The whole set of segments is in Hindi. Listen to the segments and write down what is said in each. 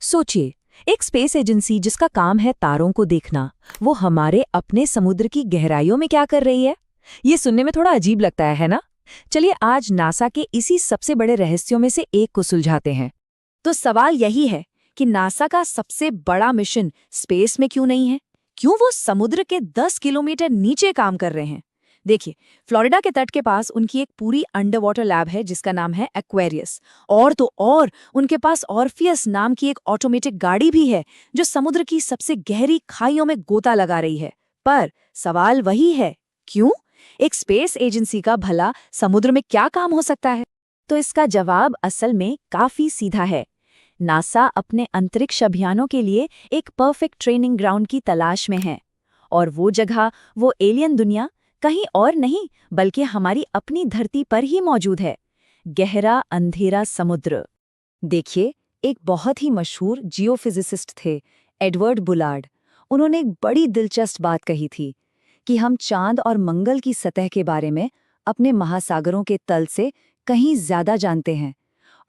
सोचिए, एक स्पेस एजेंसी जिसका काम है तारों को देखना, वो हमारे अपने समुद्र की गहराइयों में क्या कर रही है? ये सुनने में थोड़ा अजीब लगता है ना? चलिए आज नासा के इसी सबसे बड़े रहस्यों में से एक को सुलझाते हैं। तो सवाल यही है कि नासा का सबसे बड़ा मिशन स्पेस में क्यों नहीं है? क्यों वो समुद्र के 10 किलोमीटर नीचे काम कर रहे हैं? देखिए, फ्लोरिडा के तट के पास उनकी एक पूरी अंडर वाटर लैब है जिसका नाम है एक्वेरियस। और तो और उनके पास ऑर्फियस नाम की एक ऑटोमेटिक गाड़ी भी है जो समुद्र की सबसे गहरी खाइयों में गोता लगा रही है। पर सवाल वही है, क्यों? एक स्पेस एजेंसी का भला समुद्र में क्या काम हो सकता है? तो इसका जवाब असल में काफी सीधा है। नासा अपने अंतरिक्ष अभियानों के लिए एक परफेक्ट ट्रेनिंग ग्राउंड की तलाश में है। और वो जगह, वो एलियन दुनिया कहीं और नहीं बल्कि हमारी अपनी धरती पर ही मौजूद है। गहरा अंधेरा समुद्र। देखिए, एक बहुत ही मशहूर जियोफिजिसिस्ट थे, एडवर्ड बुलार्ड। उन्होंने एक बड़ी दिलचस्प बात कही थी कि हम चांद और मंगल की सतह के बारे में अपने महासागरों के तल से कहीं ज्यादा जानते हैं।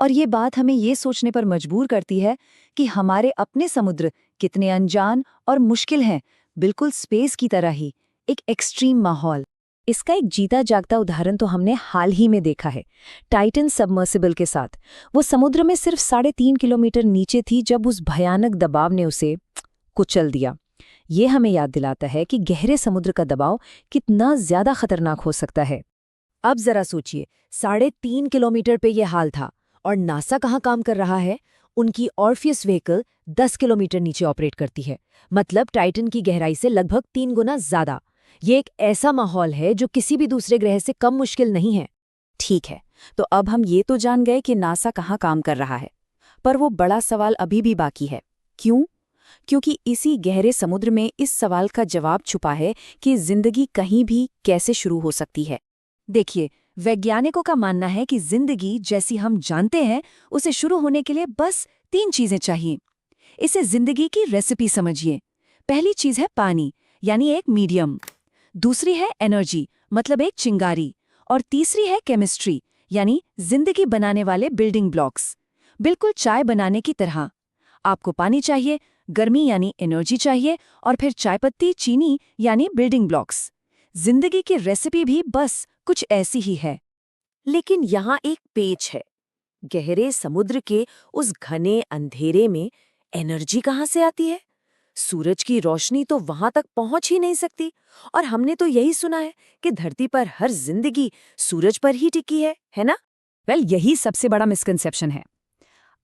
और ये बात हमें ये सोचने पर मजबूर करती है कि हमारे अपने समुद्र कितने अनजान और मुश्किल हैं, बिल्कुल स्पेस की तरह ही, एक एक्सट्रीम माहौल। इसका एक जीता जागता उदाहरण तो हमने हाल ही में देखा है, टाइटन सबमर्सिबल के साथ। वो समुद्र में सिर्फ 3.5 किलोमीटर नीचे थी जब उस भयानक दबाव ने उसे कुचल दिया। ये हमें याद दिलाता है कि गहरे समुद्र का दबाव कितना ज्यादा खतरनाक हो सकता है। अब जरा सोचिए, 3.5 किलोमीटर पे ये हाल था और नासा कहाँ काम कर रहा है? उनकी ऑर्फियस व्हीकल 10 किलोमीटर नीचे ऑपरेट करती है, मतलब टाइटन की गहराई से लगभग 3 गुना ज्यादा। ये एक ऐसा माहौल है जो किसी भी दूसरे ग्रह से कम मुश्किल नहीं है। ठीक है, तो अब हम ये तो जान गए कि नासा कहाँ काम कर रहा है, पर वो बड़ा सवाल अभी भी बाकी है। क्यों? क्योंकि इसी गहरे समुद्र में इस सवाल का जवाब छुपा है कि जिंदगी कहीं भी कैसे शुरू हो सकती है। देखिए, वैज्ञानिकों का मानना है कि जिंदगी जैसी हम जानते हैं उसे शुरू होने के लिए बस 3 चीजें चाहिए। इसे जिंदगी की रेसिपी समझिए। पहली चीज है पानी, यानी एक मीडियम। दूसरी है एनर्जी, मतलब एक चिंगारी। और तीसरी है केमिस्ट्री, यानी जिंदगी बनाने वाले बिल्डिंग ब्लॉक्स। बिल्कुल चाय बनाने की तरह। आपको पानी चाहिए, गर्मी यानी एनर्जी चाहिए, और फिर चायपत्ती, चीनी यानी बिल्डिंग ब्लॉक्स। जिंदगी की रेसिपी भी बस कुछ ऐसी ही है। लेकिन यहाँ एक पेच है। गहरे समुद्र के उस घने अंधेरे में एनर्जी कहाँ से आती है? सूरज की रोशनी तो वहां तक पहुंच ही नहीं सकती। और हमने तो यही सुना है कि धरती पर हर जिंदगी सूरज पर ही टिकी है ना? यही सबसे बड़ा मिसकंसेप्शन है।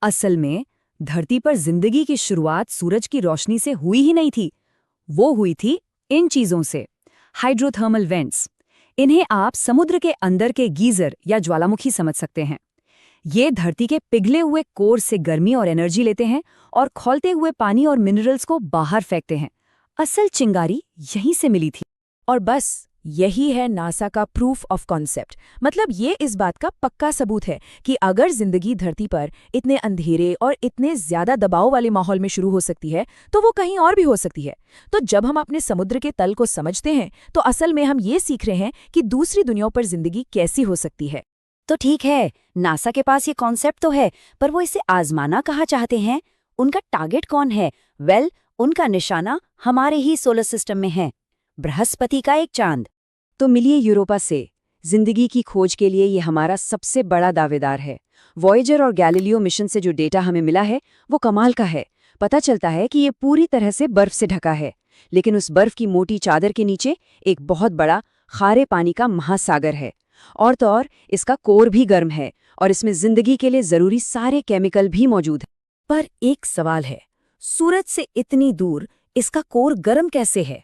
असल में धरती पर जिंदगी की शुरुआत सूरज की रोशनी से हुई ही नहीं थी। वो हुई थी इन चीजों से, हाइड्रोथर्मल वेंट्स। इन्हें आप समुद्र के अंदर के गीजर या ज्वालामुखी समझ सकते हैं। ये धरती के पिघले हुए कोर से गर्मी और एनर्जी लेते हैं और खौलते हुए पानी और मिनरल्स को बाहर फेंकते हैं। असल चिंगारी यहीं से मिली थी। और बस यही है नासा का प्रूफ ऑफ कॉन्सेप्ट। मतलब ये इस बात का पक्का सबूत है कि अगर जिंदगी धरती पर इतने अंधेरे और इतने ज्यादा दबाव वाले माहौल में शुरू हो सकती है तो वो कहीं और भी हो सकती है। तो जब हम अपने समुद्र के तल को समझते हैं तो असल में हम ये सीख रहे हैं कि दूसरी दुनियाओं पर जिंदगी कैसी हो सकती है। तो ठीक है, नासा के पास ये कॉन्सेप्ट तो है, पर वो इसे आजमाना कहाँ चाहते हैं? उनका टारगेट कौन है? उनका निशाना हमारे ही सोलर सिस्टम में है, बृहस्पति का एक चांद। तो मिलिए यूरोपा से। जिंदगी की खोज के लिए ये हमारा सबसे बड़ा दावेदार है। वॉयेजर और गैलीलियो मिशन से जो डेटा हमें मिला है वो कमाल का है। पता चलता है कि ये पूरी तरह से बर्फ से ढका है, लेकिन उस बर्फ की मोटी चादर के नीचे एक बहुत बड़ा खारे पानी का महासागर है। और तो और इसका कोर भी गर्म है और इसमें जिंदगी के लिए जरूरी सारे केमिकल भी मौजूद हैं। पर एक सवाल है, सूरज से इतनी दूर इसका कोर गर्म कैसे है?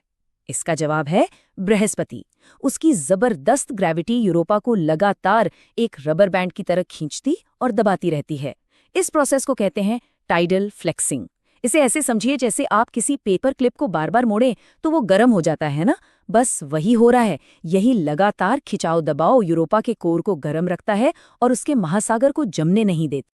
इसका जवाब है बृहस्पति। उसकी जबरदस्त ग्रेविटी यूरोपा को लगातार एक रबर बैंड की तरह खींचती और दबाती रहती है। इस प्रोसेस को कहते हैं टाइडल फ्लेक्सिंग। इसे ऐसे समझिए जैसे आप किसी पेपर क्लिप को बार बार मोड़ें तो वो गर्म हो जाता है ना, बस वही हो रहा है। यही लगातार खिंचाव दबाव यूरोपा के कोर को गर्म रखता है और उसके महासागर को जमने नहीं देता।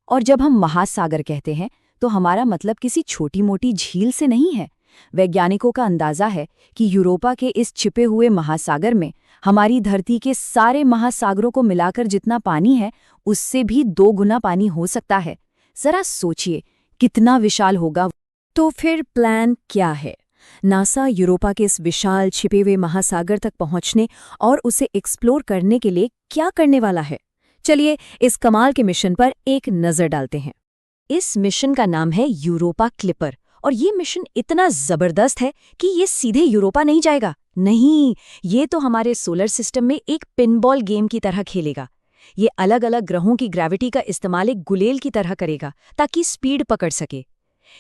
और जब हम महासागर कहते हैं तो हमारा मतलब किसी छोटी मोटी झील से नहीं है। वैज्ञानिकों का अंदाजा है कि यूरोपा के इस छिपे हुए महासागर में हमारी धरती के सारे महासागरों को मिलाकर जितना पानी है उससे भी 2 गुना पानी हो सकता है। जरा सोचिए, कितना विशाल होगा। तो फिर प्लान क्या है? नासा यूरोपा के इस विशाल छिपे हुए महासागर तक पहुंचने और उसे एक्सप्लोर करने के लिए क्या करने वाला है? चलिए इस कमाल के मिशन पर एक नजर डालते हैं। इस मिशन का नाम है यूरोपा क्लिपर और ये मिशन इतना जबरदस्त है कि ये सीधे यूरोपा नहीं जाएगा। नहीं, ये तो हमारे सोलर सिस्टम में एक पिनबॉल गेम की तरह खेलेगा। ये अलग अलग ग्रहों की ग्रेविटी का इस्तेमाल एक गुलेल की तरह करेगा ताकि स्पीड पकड़ सके।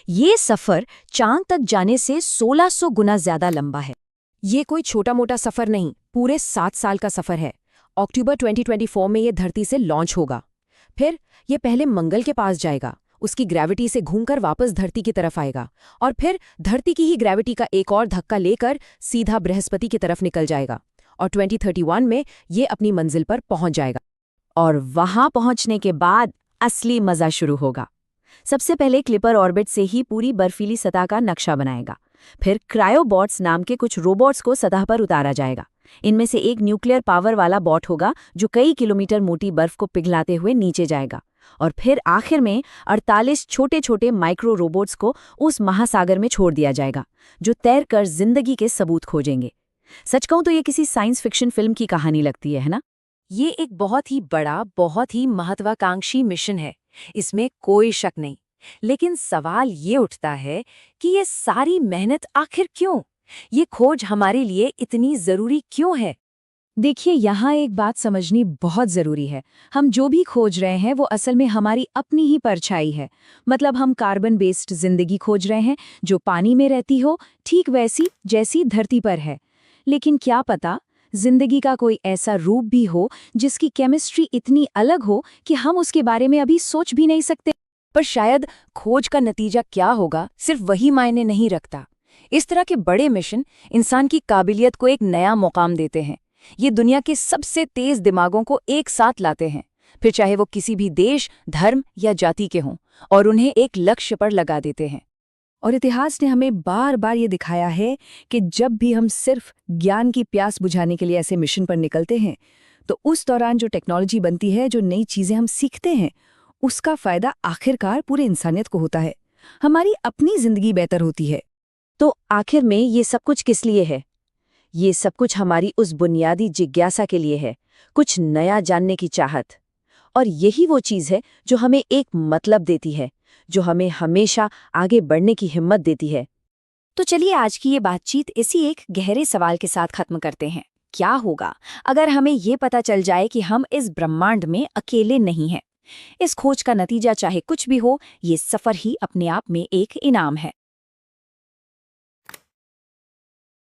ये सफर चांद तक जाने से 1600 गुना ज्यादा लंबा है। ये कोई छोटा मोटा सफर नहीं, पूरे 7 साल का सफर है। अक्टूबर 2024 में ये धरती से लॉन्च होगा। फिर ये पहले मंगल के पास जाएगा, उसकी ग्रेविटी से घूमकर वापस धरती की तरफ आएगा और फिर धरती की ही ग्रेविटी का एक और धक्का लेकर सीधा बृहस्पति की तरफ निकल जाएगा और 2031 में ये अपनी मंजिल पर पहुंच जाएगा। और वहां पहुंचने के बाद असली मजा शुरू होगा। सबसे पहले क्लिपर ऑर्बिट से ही पूरी बर्फीली सतह का नक्शा बनाएगा। फिर क्रायोबॉट्स नाम के कुछ रोबोट्स को सतह पर उतारा जाएगा। इनमें से एक न्यूक्लियर पावर वाला बॉट होगा जो कई किलोमीटर मोटी बर्फ को पिघलाते हुए नीचे जाएगा। और फिर आखिर में 48 छोटे छोटे माइक्रो रोबोट्स को उस महासागर में छोड़ दिया जाएगा जो तैरकर जिंदगी के सबूत खोजेंगे। सच कहूं तो ये किसी साइंस फिक्शन फिल्म की कहानी लगती है ना? ये एक बहुत ही बड़ा, बहुत ही महत्वाकांक्षी मिशन है, इसमें कोई शक नहीं। लेकिन सवाल ये उठता है कि ये सारी मेहनत आखिर क्यों? ये खोज हमारे लिए इतनी जरूरी क्यों है? देखिए, यहाँ एक बात समझनी बहुत जरूरी है। हम जो भी खोज रहे हैं वो असल में हमारी अपनी ही परछाई है। मतलब हम कार्बन बेस्ड जिंदगी खोज रहे हैं जो पानी में रहती हो, ठीक वैसी जैसी धरती पर है। लेकिन क्या पता जिंदगी का कोई ऐसा रूप भी हो जिसकी केमिस्ट्री इतनी अलग हो कि हम उसके बारे में अभी सोच भी नहीं सकते। पर शायद खोज का नतीजा क्या होगा सिर्फ वही मायने नहीं रखता। इस तरह के बड़े मिशन इंसान की काबिलियत को एक नया मुकाम देते हैं। ये दुनिया के सबसे तेज दिमागों को एक साथ लाते हैं, फिर चाहे वो किसी भी देश, धर्म या जाति के हों, और उन्हें एक लक्ष्य पर लगा देते हैं। और इतिहास ने हमें बार बार ये दिखाया है कि जब भी हम सिर्फ ज्ञान की प्यास बुझाने के लिए ऐसे मिशन पर निकलते हैं, तो उस दौरान जो टेक्नोलॉजी बनती है, जो नई चीजें हम सीखते हैं, उसका फायदा आखिरकार पूरे इंसानियत को होता है। हमारी अपनी जिंदगी बेहतर होती है। तो आखिर में ये सब कुछ किस लिए है? ये सब कुछ हमारी उस बुनियादी जिज्ञासा के लिए है, कुछ नया जानने की चाहत। और यही वो चीज़ है जो हमें एक मतलब देती है, जो हमें हमेशा आगे बढ़ने की हिम्मत देती है। तो चलिए आज की ये बातचीत इसी एक गहरे सवाल के साथ खत्म करते हैं। क्या होगा अगर हमें ये पता चल जाए कि हम इस ब्रह्मांड में अकेले नहीं हैं? इस खोज का नतीजा चाहे कुछ भी हो, ये सफर ही अपने आप में एक इनाम है।